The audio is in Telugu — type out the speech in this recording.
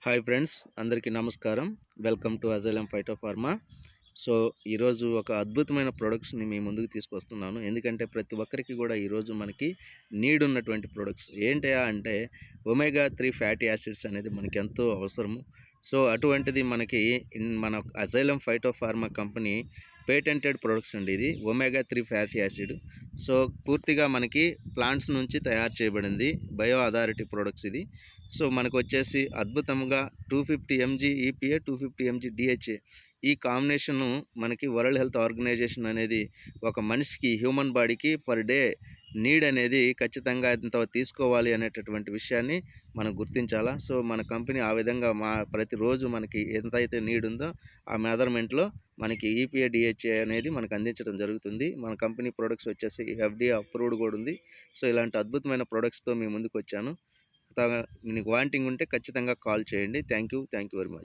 హాయ్ ఫ్రెండ్స్, అందరికీ నమస్కారం. వెల్కమ్ టు అజైలం ఫైటోఫార్మా. సో ఈరోజు ఒక అద్భుతమైన ప్రొడక్ట్స్ని మీ ముందుకు తీసుకొస్తున్నాను. ఎందుకంటే ప్రతి ఒక్కరికి కూడా ఈరోజు మనకి నీడ్ ఉన్నటువంటి ప్రొడక్ట్స్ ఏంటయా అంటే ఒమేగా 3 ఫ్యాటీ యాసిడ్స్ అనేది మనకి ఎంతో అవసరము. సో అటువంటిది మనకి మన అజైలం ఫైటోఫార్మా కంపెనీ పేటెంటెడ్ ప్రొడక్ట్స్ అండి. ఇది ఒమేగా 3 ఫ్యాటీ యాసిడ్. సో పూర్తిగా మనకి ప్లాంట్స్ నుంచి తయారు చేయబడింది, బయో అథారిటీ ప్రొడక్ట్స్ ఇది. సో మనకు వచ్చేసి అద్భుతంగా 250 mg ఈపీఏ 250 mg డిహెచ్ఏ ఈ కాంబినేషను మనకి వరల్డ్ హెల్త్ ఆర్గనైజేషన్ అనేది ఒక మనిషికి హ్యూమన్ బాడీకి పర్ డే నీడ్ అనేది ఖచ్చితంగా ఇంత తీసుకోవాలి అనేటటువంటి విషయాన్ని మనం గుర్తించాలా. సో మన కంపెనీ ఆ విధంగా ప్రతిరోజు మనకి ఎంతైతే నీడ్ ఉందో ఆ మెజర్మెంట్లో మనకి ఈపీఏ డిహెచ్ఏ అనేది మనకు అందించడం జరుగుతుంది. మన కంపెనీ ప్రొడక్ట్స్ వచ్చేసి ఎఫ్డీఏ అప్రూవ్డ్ కూడా ఉంది. సో ఇలాంటి అద్భుతమైన ప్రొడక్ట్స్తో మీ ముందుకు వచ్చాను. మీకు వాంటింగ్ ఉంటే ఖచ్చితంగా కాల్ చేయండి. Thank you very much.